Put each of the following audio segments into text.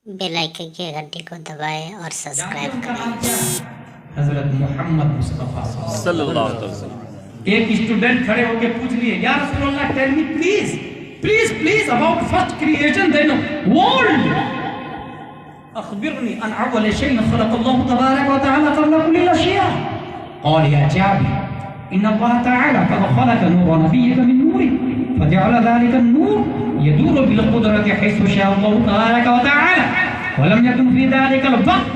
Bell icon की घंटी को दबाएं और सब्सक्राइब करें। हजरत मोहम्मद मुस्तफा सल्लल्लाहु अलैहि वसल्लम। एक स्टूडेंट खड़े होकर पूछ लिए, या रसूलल्लाह tell me please please please about first creation then world, अखबिरनी अन अव्वल शैइन खलक़ल्लाहु तबारक व तआला क़ब्ल कुल्ल अशिया। क़ाल या जाबिर इन्न अल्लाह तआला क़द खलक़ नूर नबिय्यिका मिन नूरि फजअल ज़ालिका अन-नूर यदूरु बिल क़ुदरति हैसु शाअ अल्लाहु तबारक व तआला व लम यकुन फी ज़ालिका al-वक़्त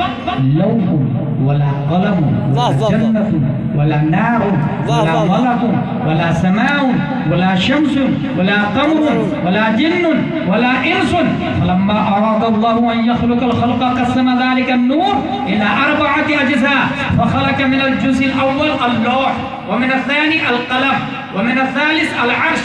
लौहुन वला क़लमुन वला जन्नतुन वला नारुन वला मलकुन वला समाउन वला शम्सुन वला क़मरुन वला जिन्नुन वला इंसुन फलम्मा अरादा अल्लाहु अन यख़्लुक़ अल-ख़ल्क़ क़स्सम ज़ालिका अन-नूर इला अर्बअति अज्ज़ा फ़ख़लक़ मिन अल-जुज़ अल-अव्वल अल-लौह व मिन अल-थानी अल-क़लम व मिन अल-थालिस अल-अर्श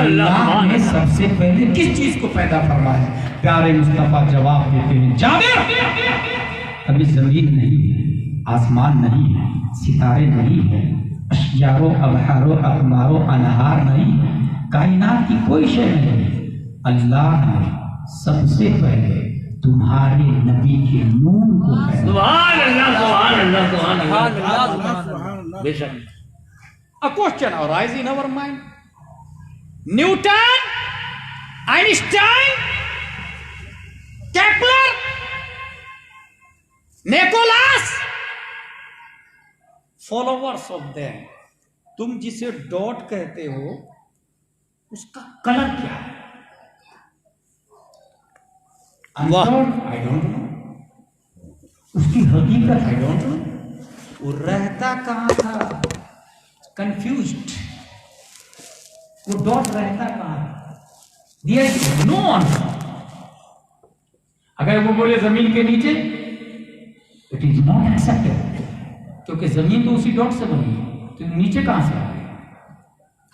अल्लाह ने सबसे पहले किस चीज को पैदा फरमाया? प्यारे मुस्तफा जवाब देते हैं, जाबिर अभी जमीन नहीं है, आसमान नहीं है, सितारे नहीं है, अशजारो अबहारो अकमारो अनहार नहीं है, कायनात की कोई शय नहीं है। अल्लाह ने सबसे पहले तुम्हारे नबी के नूर को सुभान अल्लाह सुभान अल्लाह सुभान अल्लाह। बेशक A question arises in our mind. Newton, Einstein, Kepler, Nicholas, followers of them. तुम जिसे डॉट कहते हो उसका कलर क्या है? I don't know. उसकी हकीकत I don't know. वो रहता कहाँ था? Confused. वो डॉट रहता कहाँ था? There is no answer. अगर वो बोले जमीन के नीचे, it is not acceptable. क्योंकि जमीन तो उसी डॉट से बनी है, तो नीचे कहाँ से आ गई?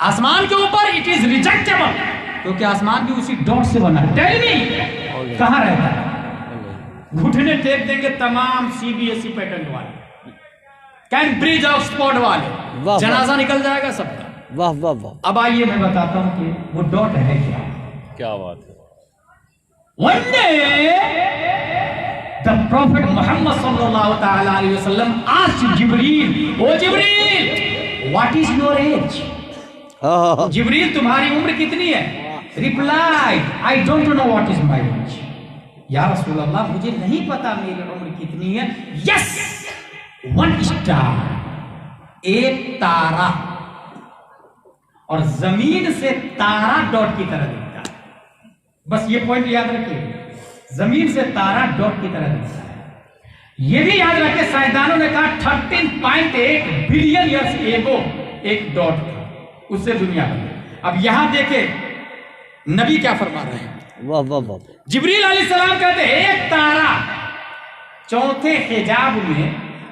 आसमान के ऊपर it is rejectable, क्योंकि आसमान भी उसी डॉट से बना है। Tell me, कहाँ रहता है? घुटने टेक देंगे तमाम सीबीएसई पैटर्न वाले, कैम्ब्रिज ऑक्सफोर्ड वाले, जनाजा निकल जाएगा सबका। वाह वाह वाह। अब आइए मैं बताता हूं कि वो डॉट है क्या। क्या बात है। One day, the Prophet Muhammad sallallahu ta'ala alayhi wa sallam asked Jibreel, "O Jibreel, what is your age?" जिब्रील तुम्हारी उम्र कितनी है? Replied, "I don't know what is my age." या रसूल अल्लाह मुझे नहीं पता मेरी उम्र कितनी है। Yes, one star, एक तारा, और जमीन से तारा डॉट की तरह दिखता है। बस ये पॉइंट याद रखिए, जमीन से तारा डॉट की तरह दिखता है। ये भी याद रखिए, साइंसदानों ने कहा 13.8 बिलियन ईयर्स एगो एक डॉट था, उससे दुनिया बनी। अब यहां देखे नबी क्या फरमा रहे हैं। वाह वाह वाह। जिब्रील अलैहिस्सलाम कहते हैं एक तारा चौथे हिजाब में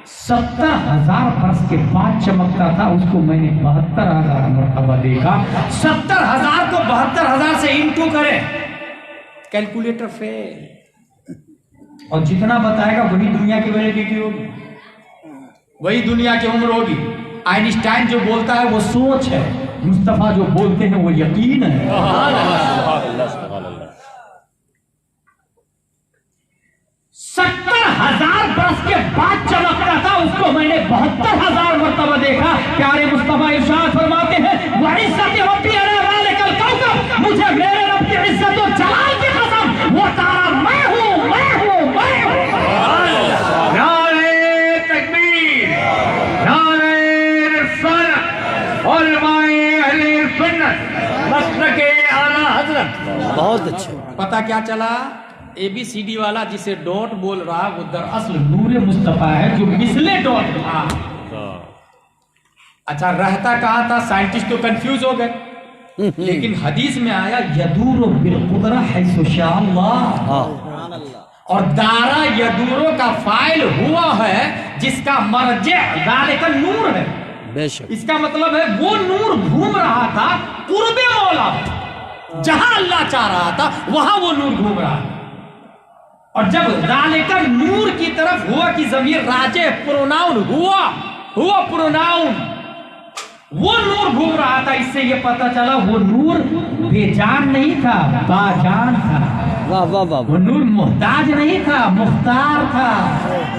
70,000 वर्ष के बाद चमकता था, उसको मैंने 72,000 मरतबा देखा। 70,000 को 72,000 से इंटू करे, कैलकुलेटर फेल, और जितना बताएगा वही दुनिया की वैलिडिटी होगी, वही दुनिया की उम्र होगी। आइंस्टाइन जो बोलता है वो सोच है, मुस्तफा जो बोलते हैं वो यकीन है। 70,000 वर्ष के बाद चमकता था, उसको मैंने 72,000 मरतबा देखा। प्यारे मुस्तफा इरशाद फरमाते हैं, मुझे मेरे रब की इज्जत और जलाल की कसम, वो तारा मैं हूं, मैं हूं, मैं हूं। नारे तकबीर, नारे रिसालत, उलमाए अहले सुन्नत, मसलके आला हज़रत। बहुत अच्छा। पता क्या चला? ABCD वाला जिसे डॉट बोल रहा वो दरअसल नूरे मुस्तफा है, जो मिसले डॉट था। अच्छा, रहता कहाँ था? साइंटिस्ट तो कंफ्यूज हो गए, लेकिन हदीस में आया यदूरो बिल कुदरा हैसु शाअ अल्लाह, और दारा यदूरो का फाइल हुआ है जिसका मर्जे ज़ालिका नूर है। बेशक। इसका इसका मतलब है वो नूर घूम रहा था कुर्बे मौला, जहां अल्लाह चाह रहा था वहां वो नूर घूम रहा था। और जब ज़ालिका नूर की तरफ हुआ कि ज़मीर राजे प्रोनाउन हुआ प्रोनाउन, वो नूर घूम रहा था। इससे ये पता चला वो नूर बेजान नहीं था, बाजान था। वाह वाह वाह वो नूर मोहताज नहीं था, मुख्तार था।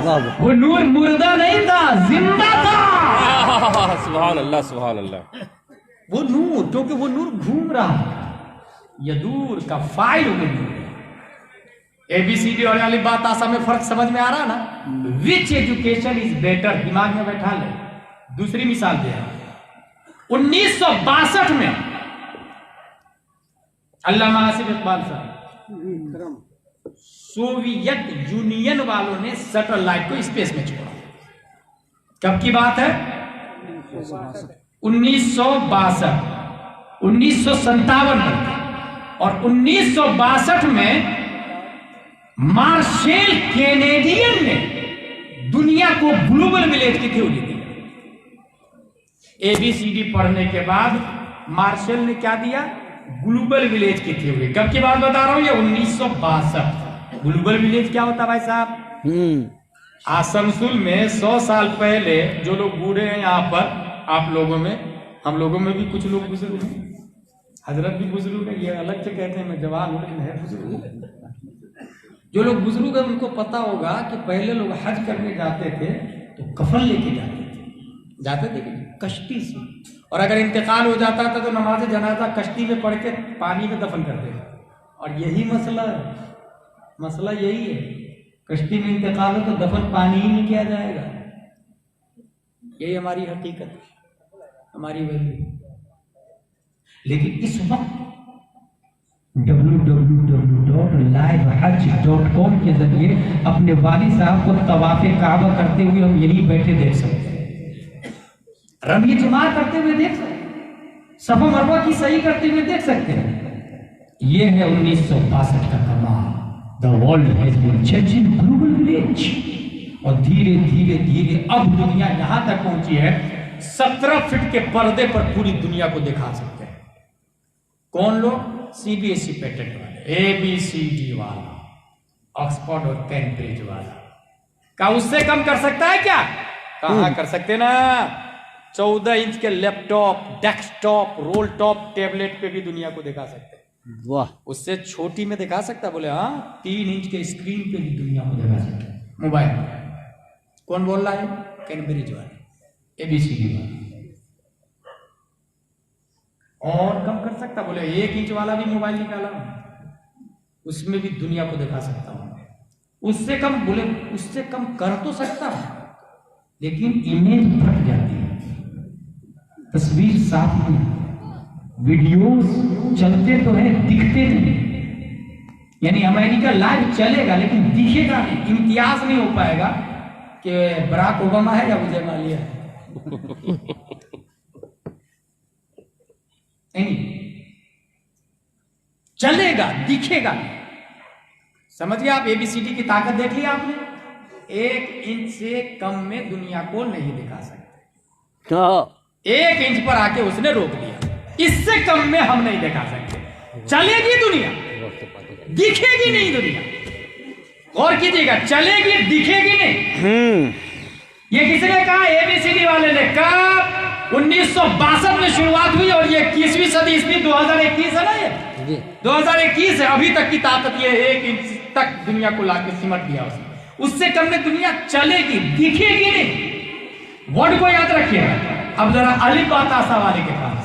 वाह वाह। वो नूर मुर्दा नहीं था, जिंदा था। सुभान अल्लाह, सुभान अल्लाह। वो नूर, क्योंकि वो नूर घूम रहा था। यदूर का फाइल वो नूर। ABCD और अलिफ बा ता सा में फर्क समझ में आ रहा ना? विच एजुकेशन इज बेटर, दिमाग में बैठा ले। दूसरी मिसाल दे रहा 1962 में अल्लामा आसिफ इकबाल साहब, सोवियत यूनियन वालों ने सैटेलाइट को स्पेस में छोड़ा। कब की बात है? 1962, 1957 में। और 1962 में मार्शल कैनेडियन ने दुनिया को ग्लोबल विलेज की थ्योरी दी। ABCD पढ़ने के बाद मार्शल ने क्या दिया? ग्लोबल विलेज की थ्योरी। कब की बात बता रहा हूं? ये 1962। ग्लोबल विलेज क्या होता भाई साहब? आसनसोल में 100 साल पहले जो लोग बूढ़े हैं यहाँ पर, आप लोगों में, हम लोगों में भी कुछ लोग बुजुर्ग हैं, हजरत भी बुजुर्ग है, ये अलग से कहते हैं, मैं जवान हूं लेकिन है बुजुर्ग। जो लोग बुजुर्ग हैं उनको पता होगा कि पहले लोग हज करने जाते थे तो कफन लेके जाते थे कश्ती से, और अगर इंतकाल हो जाता था तो नमाज जनाजा कश्ती में पढ़ के पानी में दफन करते थे। और यही मसला यही है, कश्ती में इंतकाल हो तो दफन पानी ही में किया जाएगा। यही हमारी हकीकत है, हमारी वैल्यू। लेकिन इस वक्त www.livehajj.com के जरिए अपने वालिद साहब को तवाफ़े काबा करते हुए हम यही बैठे देख सकते हैं, रमी जमा करते हुए देख सकते हैं, सफा मरवा की सही करते हुए देख सकते हैं। ये है 1962 का कमाल। The world has been changing global village. और धीरे धीरे धीरे अब दुनिया यहां तक पहुंची है 17 फीट के पर्दे पर पूरी दुनिया को दिखा सकते हैं। कौन लोग? CBSE पैटर्न वाले, ABCD वाला, ऑक्सफोर्ड और कैम्ब्रिज वाला। क्या उससे कम कर सकता है क्या? कहां कर सकते ना। 14 इंच के laptop, desktop, role top tablet पे भी दुनिया को दिखा सकते हैं। वाह। उससे छोटी में दिखा सकता? बोले हाँ, 3 इंच के स्क्रीन पे भी दुनिया को दिखा सकते हैं मोबाइल में। कौन बोल रहा है? कैम्ब्रिज वाले, ABCD वाले। और कम कर सकता? बोले 1 इंच वाला भी मोबाइल निकाला, उसमें भी दुनिया को दिखा सकता हूं। उससे कम? बोले उससे कम कर तो सकता हूं, लेकिन इमेज फट जाती है, तस्वीर साफ नहीं, वीडियोस चलते तो है, दिखते नहीं। यानी अमेरिका लाइव चलेगा लेकिन दिखेगा नहीं, इम्तियाज नहीं हो पाएगा कि बराक ओबामा है या विजय माल्या है। नहीं चलेगा, दिखेगा। समझ गए आप? ABCD की ताकत देख ली आपने। 1 इंच से कम में दुनिया को नहीं दिखा सकते। 1 इंच पर आके उसने रोक दिया, इससे कम में हम नहीं दिखा सकते। चलेगी दुनिया, दिखेगी नहीं दुनिया। गौर कीजिएगा, चलेगी दिखेगी नहीं। ये किसने कहा? ABCD वाले ने कहा। 1962 में शुरुआत हुई और ये 21वीं सदी, इसमें 2021 है ना, ये 2021 है। अभी तक की ताकत ये 1 इंच तक दुनिया को लाके सिमट दिया उसने। उससे कम में दुनिया चलेगी, दिखेगी नहीं। वर्ड को याद रखिएगा। अब जरा अलिफ बा ता सा वाले के पास,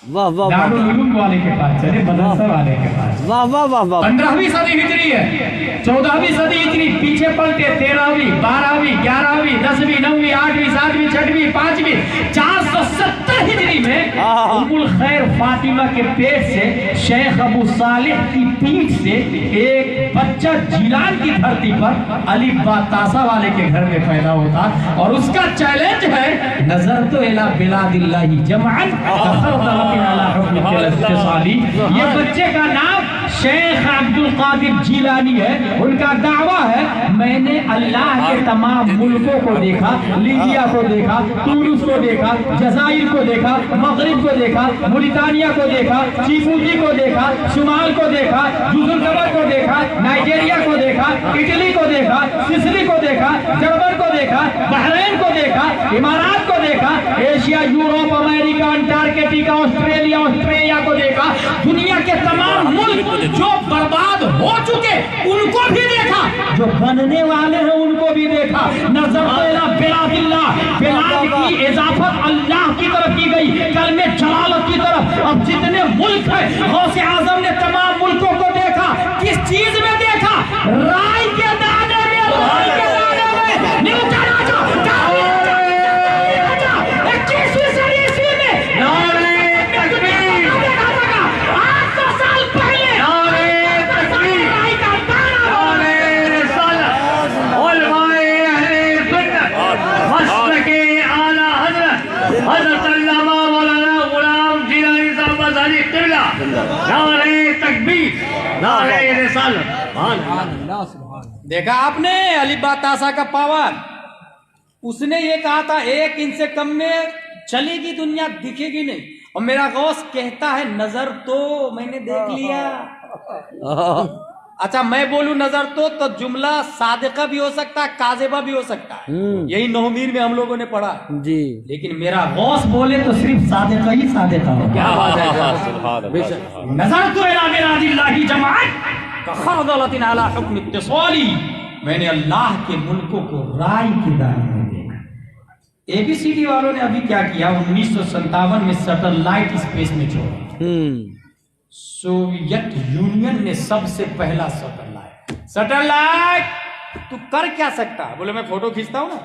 वाह वाह दारुल उलूम वाले के पास चले, मदरसा वाले के पास। वाह वाह वाह वाह। 15वीं सदी हिजरी है, 14वीं सदी हिजरी, पीछे पलटे 13वीं, 12वीं, 11वीं, 10वीं, 9वीं, 8वीं, 7वीं, 6वीं, 5वीं, 470 हिजरी में उम्मुल खैर फातिमा के पेट से, शेख अबू सालिह की पीठ से एक बच्चा जिलान की धरती पर अलिफ बा तासा वाले के घर में पैदा होता। और उसका चैलेंज है, नजर तो इला बिलादिल्लाही जमअन, ये बच्चे का नाम शेख अब्दुल कादिर जिलानी है, उनका दावा है मैंने अल्लाह के तमाम मुल्कों को देखा, लीबिया को देखा, तुर्क को देखा, जजाइर को देखा, मगरिब को देखा, मुरितानिया को देखा, चिबूती को देखा, शुमाल को देखा, जुजुलकबर को देखा, नाइजीरिया को देखा, इटली को देखा, सिसिली को देखा, जर्मन को देखा, बहरीन को देखा, इमारात को देखा, Asia, Europe, America, Antarctica, Australia को देखा। दुनिया के तमाम मुल्क जो बर्बाद हो चुके उनको भी देखा, जो बनने वाले हैं उनको भी देखा। नजर बिलाद की इजाफत अल्लाह की तरफ की गई, कलमे जलालत की तरफ। अब जितने मुल्क है गौसे आजम ने तमाम मुल्कों को देखा। किस चीज में देखा? राय के दाने में, राय के दाने में। न्यूटन आजा, 21वीं सदी ईस्वी में 800 साल पहले राय का देखा आपने अली बातासा का पावर। उसने ये कहा था 1 इंच से कम में चलेगी दुनिया, दिखेगी नहीं। और मेरा गौस कहता है नजर तो मैंने देख लिया। अच्छा मैं बोलूं नजर तो जुमला सादिका भी हो सकता है, काजिबा भी हो सकता है। यही नौमीर में हम लोगों ने पढ़ा जी। लेकिन मेरा गौस बोले तो सिर्फ सादिका ही सादिका हो। क्या बात है। नजर तो इलाही जमात खरदलतिन अला हुक्म इत्तिसाली, मैंने अल्लाह के मुल्कों को राय की दाने में देखा। एबीसीडी वालों ने अभी क्या किया, 1957 में सैटेलाइट स्पेस में छोड़ा। सोवियत यूनियन ने सबसे पहला सैटेलाइट तू कर क्या सकता है? बोले मैं फोटो खींचता हूं ना,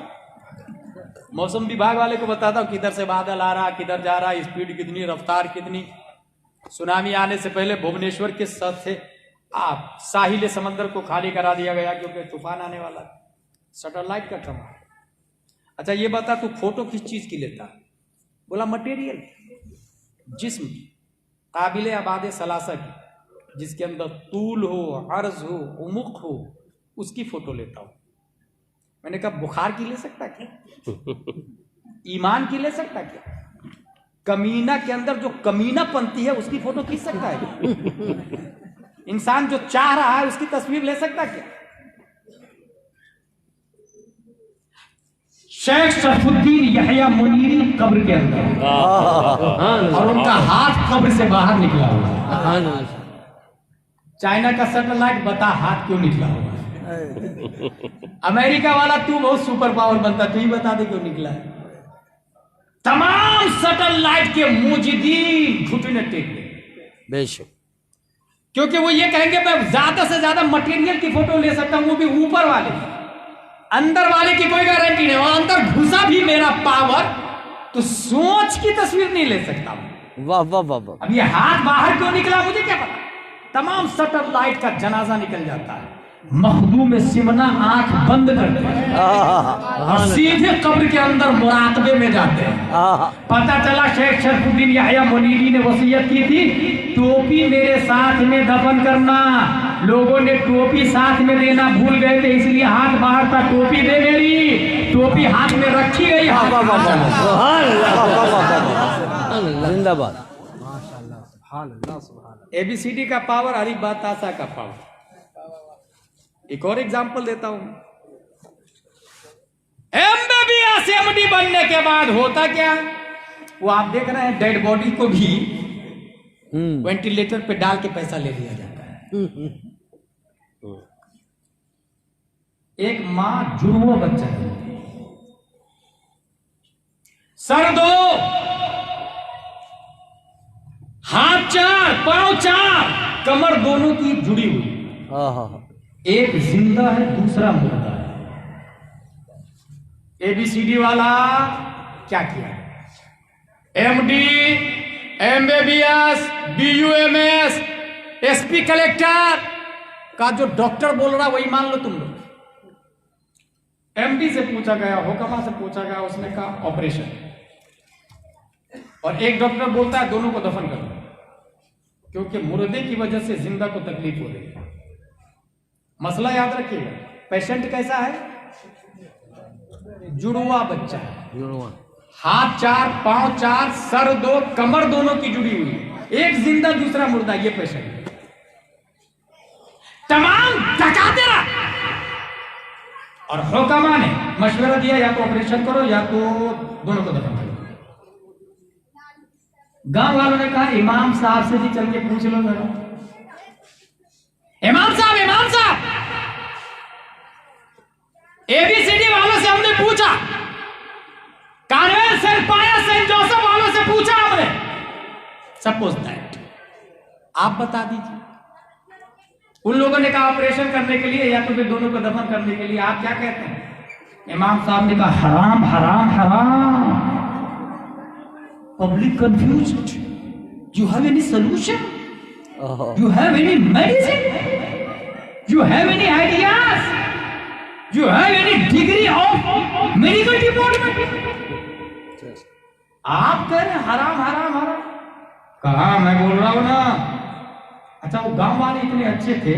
मौसम विभाग वाले को बताता हूं किधर से बादल आ रहा, किधर जा रहा, स्पीड कितनी, रफ्तार कितनी। सुनामी आने से पहले भुवनेश्वर के साथ से आप साहिल समंदर को खाली करा दिया गया क्योंकि तूफान आने वाला। सैटेलाइट का कमाल। अच्छा ये बता तू फोटो किस चीज की लेता? बोला मटेरियल, जिस्म की, काबिल आबाद सलासा की, जिसके अंदर तूल हो, अर्ज हो, उमुक हो, उसकी फोटो लेता हूं। मैंने कहा बुखार की ले सकता क्या? ईमान की ले सकता क्या? कमीना के अंदर जो कमीनापंथी है उसकी फोटो खींच सकता है? इंसान जो चाह रहा है उसकी तस्वीर ले सकता क्या? शेख शरफुद्दीन यहया मुनीरी कब्र के अंदर और उनका हाथ कब्र से बाहर निकला हुआ। चाइना का सैटेलाइट बता हाथ क्यों निकला हुआ? अमेरिका वाला तू बहुत सुपर पावर बनता, तू ही बता दे क्यों निकला है। तमाम सैटेलाइट के मुजिदीन घुटने टेक ले बेशक, क्योंकि वो ये कहेंगे मैं ज्यादा से ज्यादा मटेरियल की फोटो ले सकता हूं, वो भी ऊपर वाले, अंदर वाले की कोई गारंटी नहीं। और अंदर घुसा भी मेरा पावर तो सोच की तस्वीर नहीं ले सकता। वाह वाह वाह वाह। अब ये हाथ बाहर क्यों निकला मुझे क्या पता। तमाम सैटेलाइट का जनाजा निकल जाता है, मखदूम सिमना आंख बंद करते हैं और सीधे कब्र के अंदर मुराकबे में जाते हैं। पता चला शेख शरफुद्दीन यहया मुनीरी ने वसीयत की थी टोपी मेरे साथ में दफन करना। लोगों ने टोपी साथ में देना भूल गए थे, इसलिए हाथ बाहर था, टोपी दे मेरी। टोपी हाथ में रखी गई। जिंदाबाद। एबीसीडी का पावर, अली बातासा का पावर। एक और एग्जांपल देता हूं। एमबीबीएस एमडी बनने के बाद होता क्या, वो आप देख रहे हैं डेड बॉडी को भी वेंटिलेटर पे डाल के पैसा ले लिया जाता है। एक मां जुड़वा बच्चा है, सर 2, हाथ 4, पांव 4, कमर दोनों की जुड़ी हुई। एक जिंदा है, दूसरा मुर्दा है। एबीसीडी वाला क्या किया? MD, MBBS, BUMS, SP collector का जो डॉक्टर बोल रहा वही मान लो तुम लोग। एमडी से पूछा गया, हुक्मा से पूछा गया, उसने कहा ऑपरेशन। और एक डॉक्टर बोलता है दोनों को दफन कर दो। क्योंकि मुर्दे की वजह से जिंदा को तकलीफ हो रही है। मसला याद रखिएगा, पेशेंट कैसा है? जुड़वा बच्चा है, जुड़वा। हाथ 4, पांव 4, सर 2, कमर दोनों की जुड़ी हुई है, एक जिंदा दूसरा मुर्दा, ये पेशेंट है। तमाम डकाते रहा और हुक्मा ने मशवरा दिया, या तो ऑपरेशन करो या तो दोनों को दफन करो। गांव वालों ने कहा इमाम साहब से भी चल के पूछ लो जरा। इमाम साहब एबीसीडी वालों से हमने पूछा, कॉन्वेंट सेंट पायस सेंट जोसेफ वालों से पूछा हमने, सपोज दैट आप बता दीजिए। उन लोगों ने कहा ऑपरेशन करने के लिए या तो फिर दोनों को दफन करने के लिए, आप क्या कहते हैं? इमाम साहब ने कहा हराम हराम हराम। Public confused. You have any solution? You have any medicine? You have any ideas? You have any degree of medical department? आप कह रहे हैं हराम हराम हराम। कहा मैं बोल रहा हूं ना। अच्छा, वो गांव वाले इतने अच्छे थे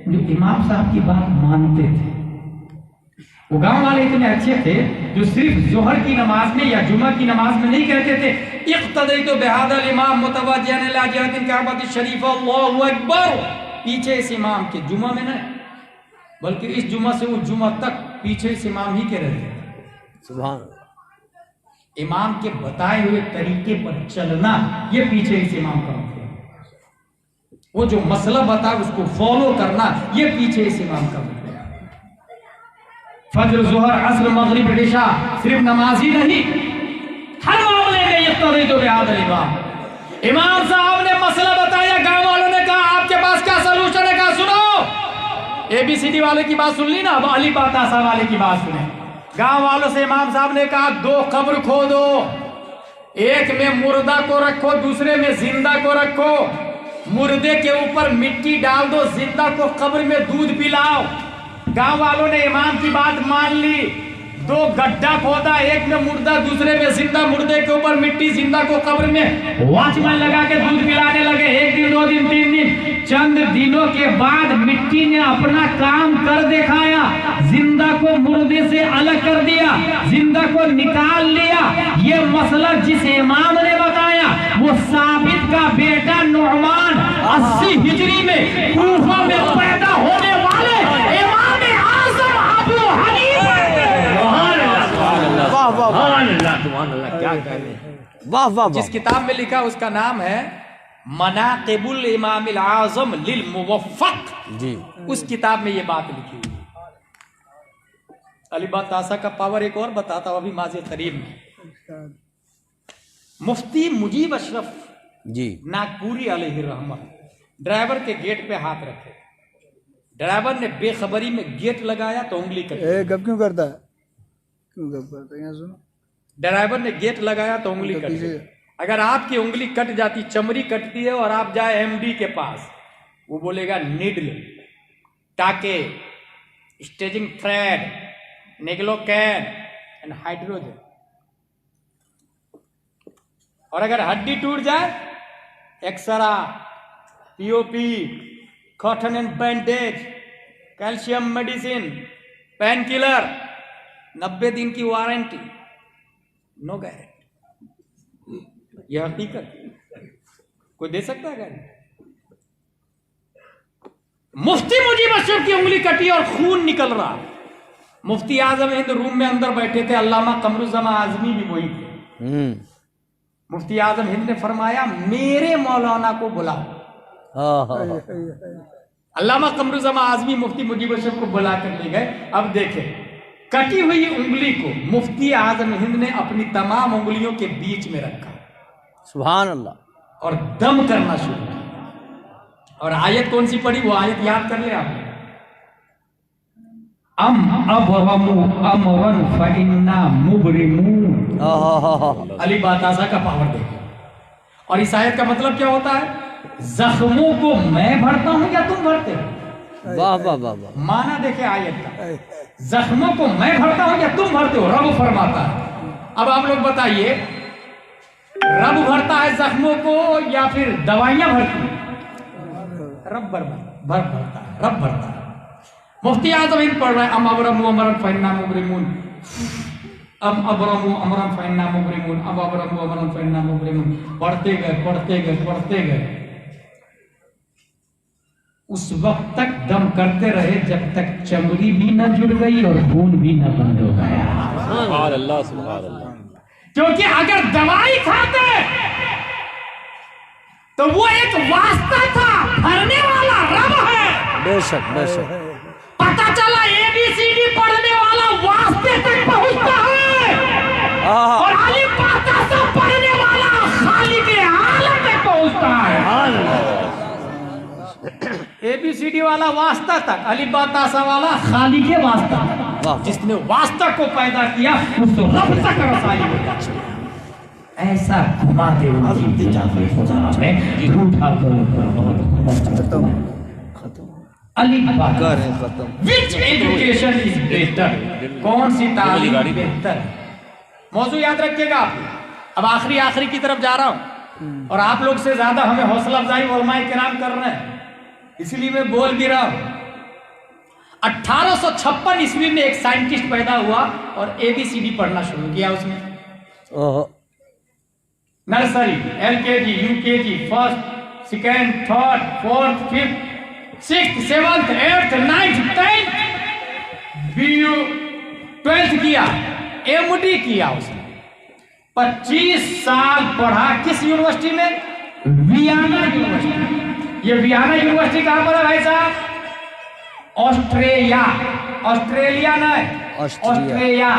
जो इमाम साहब की बात मानते थे। वो गांव वाले इतने अच्छे थे जो सिर्फ जोहर की नमाज में या जुमा की नमाज में नहीं कहते थे इक़्तदैतु बिहादल इमाम मुतवज्जिहन इला जिहतिल काबति शरीफा अल्लाहु अकबर, पीछे इस इमाम के, जुमा में नहीं बल्कि इस जुमा से वो जुमा तक पीछे इस इमाम ही के रहते थे। सुभान। इमाम के बताए हुए तरीके पर चलना, ये पीछे इस इमाम का मतलब। वो जो मसला बता उसको फॉलो करना, ये पीछे इस इमाम का मतलब। फजर, जोहर, असर, मगरिब, इशा सिर्फ नमाज ही नहीं, हर मामले में इक़्तदैतु बिहादल इमाम। इमाम साहब ने मसला बताया, गांव वालों ने कहा आपके पास क्या सलूशन है? कहा सुनो, एबीसीडी वाले की बात सुन ली ना, अब अली बातासा वाले की बात सुने। गांव वालों से इमाम साहब ने कहा 2 कब्र खोदो, एक में मुर्दा को रखो, दूसरे में जिंदा को रखो। मुर्दे के ऊपर मिट्टी डाल दो, जिंदा को कब्र में दूध पिलाओ। गांव वालों ने इमाम की बात मान ली, 2 गड्ढा खोदा, एक में मुर्दा दूसरे में जिंदा, मुर्दे के ऊपर मिट्टी, जिंदा को कब्र में वॉचमैन लगा के दूध पिलाने लगे। 1 दिन 2 दिन 3 दिन, चंद दिनों के बाद मिट्टी ने अपना काम कर दिखाया, जिंदा को मुर्दे से अलग कर दिया, जिंदा को निकाल लिया। ये मसला जिस इमाम ने बताया वो साबित का बेटा नुअमान 80 हिजरी में कूफा में पैदा होने वाले इमाम आज़म अबू हनीफा। वाह वाह सुभान अल्लाह, क्या कहने। वाह वाह। जिस किताब में लिखा उसका नाम है मनाक़िबुल इमामिल आज़म लिल मुवफ़्फ़क़ जी। उस किताब में ये बात लिखी हुई। अली बातासा का पावर एक और बताता हूं, अभी माज़े करीब में मुफ्ती मुजीब अशरफ जी नागपुरी अलैहि रहमत ड्राइवर के गेट पे हाथ रखे। ड्राइवर ने बेखबरी में गेट लगाया तो उंगली कट गई। गप क्यों करता है? क्यों गप करता है? यहाँ सुनो। ड्राइवर ने गेट लगाया तो उंगली कट गई। अगर आपकी उंगली कट जाती, चमड़ी कटती है और आप जाए एमडी के पास, वो बोलेगा नीडल, टाके, स्टेजिंग थ्रेड, निक्लोकैन एंड हाइड्रोजन। और अगर हड्डी टूट जाए, एक्सरा, POP, cotton and bandage, calcium medicine, pain killer, 90 दिन की वारंटी, नो गारंटी। यह हकीकत, कोई दे सकता है गारंटी? मुफ्ती मुजीब अशरफ की उंगली कटी और खून निकल रहा। मुफ्ती आजम हिंद रूम में अंदर बैठे थे, अल्लामा कमरुज़्ज़मा आज़मी भी वही थे। मुफ्ती आजम हिंद ने फरमाया मेरे मौलाना को बुलाओ। अल्लामा कमरुज़्ज़मा आज़मी मुफ्ती मुजीब अशरफ को बुला कर ले गए। अब देखें, कटी हुई उंगली को मुफ्ती आजम हिंद ने अपनी तमाम उंगलियों के बीच में रखा, सुभान अल्लाह, और दम करना शुरू किया। और आयत कौन सी पढ़ी? वो आयत याद कर ले आप। अली बातासा का पावर देखो। और इस आयत का मतलब क्या होता है? जख्मों को मैं भरता हूं या तुम भरते हो? वाह वाह वाह। माना देखे आयत का, जख्मों को मैं भरता हूं या तुम भरते हो? रब फरमाता है। अब आप लोग बताइए, रब भरता है जख्मों को या फिर दवाइयां भरती? रब भरता है, रब भरता है। मुफ्ती आजम हिंद पढ़ रहे हैं, अम अबरमु अमरन फइन्ना मुबरिमून, अम अबरमु अमरन फइन्ना मुबरिमून, अम अबरमु अमरन फइन्ना मुबरिमून, पढ़ते गए। उस वक्त तक दम करते रहे जब तक चमड़ी भी न जुड़ गई और खून भी न बंद हो गया। सुभान अल्लाह, सुभान अल्लाह। क्योंकि अगर दवाई खाते तो वो एक वास्ता था, भरने वाला रब है। बेशक बेशक। पता चला ABCD पढ़ने वाला वास्ते तक पहुंचता है और अलिफ बा ता सा पढ़ने वाला खालिक आलम तक पहुंचता है। ABCD वाला वास्ता तक, अलिफ बा ता सा वाला खालिक वास्ता, जिसने वास्ता को पैदा किया उस रब तक रसाई हो जाती है। ऐसा घुमा दे विच एजुकेशन इज बेटर, कौन सी तालीम बेहतर है? मौजू याद रखिएगा आप। अब आखिरी की तरफ जा रहा हूं और आप लोग से ज्यादा हमें हौसला अफजाई उलमाए किराम कर रहे हैं, इसलिए मैं बोल भी रहा हूं। 1856 ईस्वी में एक साइंटिस्ट पैदा हुआ और ABCD पढ़ना शुरू किया उसने। Nursery, LKG, UKG, first, second, third, fourth, fifth, six, seventh, eighth, ninth, 10th, BU 12th किया, MD किया उसने। 25 साल पढ़ा किस यूनिवर्सिटी में? Vienna university. ये वियना यूनिवर्सिटी कहां पर है भाई साहब? ऑस्ट्रेलिया नहीं, Austria.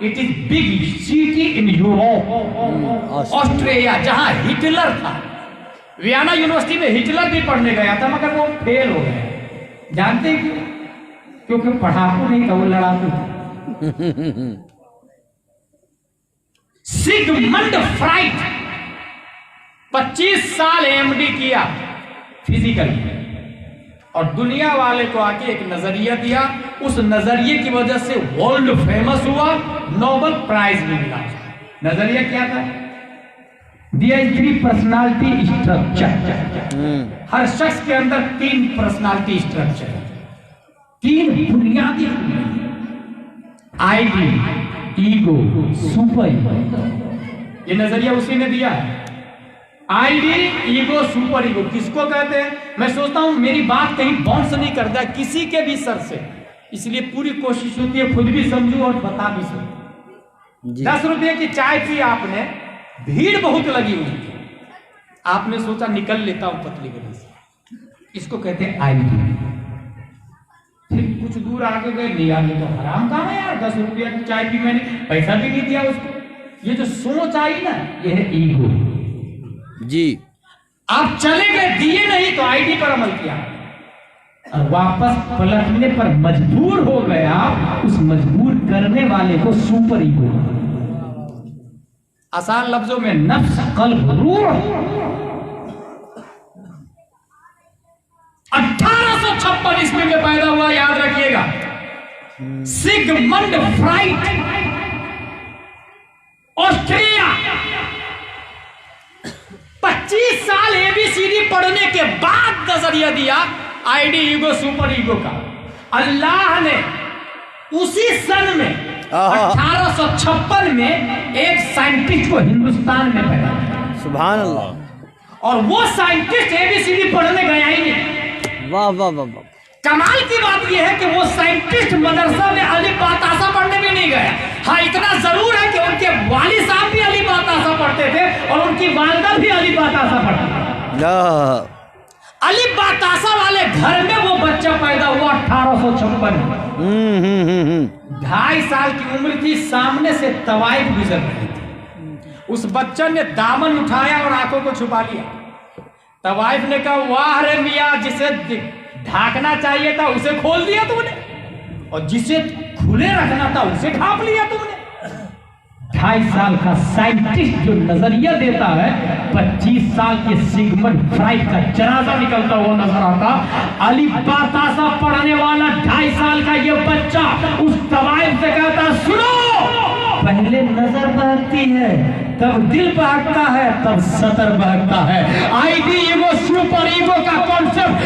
It is big city in Europe, Austria, जहां हिटलर था। वियना यूनिवर्सिटी में हिटलर भी पढ़ने गया था मगर वो फेल हो गया। जानते हैं क्यों? क्योंकि पढ़ाकू नहीं था, वो लड़ाकू था। सिगमंड फ्राइड 25 साल MD किया फिजिकल, और दुनिया वाले को आके एक नजरिया दिया। उस नजरिए की वजह से वर्ल्ड फेमस हुआ, नोबेल प्राइज भी मिला। नजरिया क्या था? दिया 3 पर्सनालिटी स्ट्रक्चर। हर शख्स के अंदर 3 पर्सनालिटी स्ट्रक्चर, 3 बुनियादी, ID, ईगो, सुपर ईगो। ये नजरिया उसी ने दिया है। ID, ईगो, सुपर ईगो किसको कहते हैं? मैं सोचता हूं मेरी बात कहीं बाउंस नहीं करता किसी के भी सर से, इसलिए पूरी कोशिश होती है खुद भी समझूं और बता भी सकूं। 10 रुपए की चाय पी आपने, भीड़ बहुत लगी हुई थी, आपने सोचा निकल लेता हूं पतली गली से, इसको कहते हैं ID। फिर कुछ दूर आगे गए, नहीं आगे तो हराम काम है यार, 10 रुपया की चाय पी, मैंने पैसा भी नहीं दिया उसको। ये जो सोच आई ना, ये है ईगो जी। आप चले गए, दिए नहीं तो ID पर अमल किया, और वापस पलटने पर मजबूर हो गया, उस मजबूर करने वाले को सुपर ईगो। आसान लफ्जों में नफ्स, कल्ब, रूह। 1856 ईस्वी में पैदा हुआ, याद रखिएगा, सिगमंड फ्राइड, ऑस्ट्रिया। 25 साल ABCD पढ़ने के बाद नजरिया दिया ID, ईगो, सुपर ईगो का। अल्लाह ने उसी सन में 1856 में एक साइंटिस्ट को हिंदुस्तान में पैदा किया। सुभान अल्लाह। और वो साइंटिस्ट ABCD पढ़ने गया ही नहीं। वाह वाह वाह वाह। कमाल की बात यह है कि वो साइंटिस्ट मदरसा में अलिफ बा ता सा पढ़ने भी नहीं गया। हाँ, इतना जरूर है कि उनके वालिद साहब भी अलिफ बा ता सा पढ़ते थे और उनकी वालिदा भी अलिफ बा ता सा पढ़ती थी। अलिफ बा ता सा वाले घर में वो बच्चा पैदा हुआ 1856 में। 2.5 साल की उम्र थी, सामने से तवाइफ गुजर रही थी। उस बच्चे ने दामन उठाया और आंखों को छुपा लिया। तवाइफ ने कहा, वाह रे मियां, जिसे ढाकना चाहिए था उसे खोल दिया तुमने, और जिसे खुले रखना था उसे ढांप लिया तुमने। 2.5 साल का साइंटिस्ट जो नजरिया देता है, 25 साल के सिगमंड फ्राइड का जनाजा निकलता हुआ नजर आता। अलिफ बा ता सा पढ़ने वाला 2.5 साल का ये बच्चा उस तवाइफ से कहता, सुनो, पहले नजर बहकती है, तब दिल बहकता है, तब सतर बहकता है। ID, ईगो, सुपर ईगो का कॉन्सेप्ट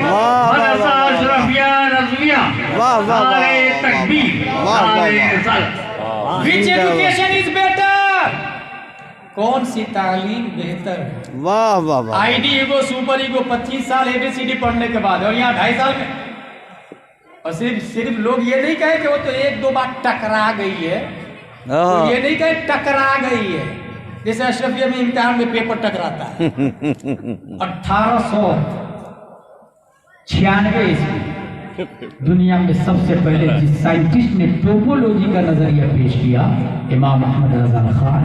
वाह, मदरसा अशरफिया रज़विया, वाह, वाह, वाह, नारे वाह, तकबीर, वाह, वाह, नारे वाह। रिसालत। विच एजुकेशन इज बेटर, कौन सी तालीम बेहतर है? वाह वाह वाह आईडी ईगो सुपर ईगो 25 साल एबीसीडी पढ़ने के बाद, और यहाँ 2.5 साल में। और सिर्फ लोग ये नहीं कहे कि वो तो 1-2 बार टकरा गई है, हाँ। तो ये नहीं कहे टकरा गई है, जैसे अशरफिया में इम्तिहान में पेपर टकराता है। 1896 ईस्वी दुनिया में सबसे पहले जिस साइंटिस्ट ने टोपोलॉजी का नजरिया पेश किया, इमाम अहमद रजा खान।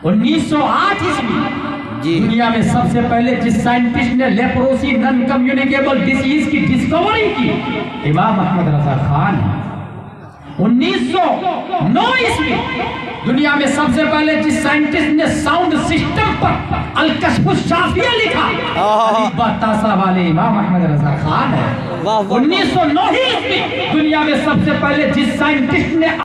1908 ईस्वी जी। दुनिया में सबसे पहले जिस साइंटिस्ट ने लेप्रोसी नॉन कम्युनिकेबल डिसीज की डिस्कवरी की, इमाम अहमद रजा खान। 1909 ईस्वी दुनिया में सबसे पहले जिस साइंटिस्ट ने साउंड सिस्टम पर अल-कश्फुश शाफिया लिखा, अलीबा तासा वाले इमाम अहमद रजा खान है। वाह, वाह, वाह। 1909 ईस्वी दुनिया में सबसे पहले जिस साइंटिस्ट ने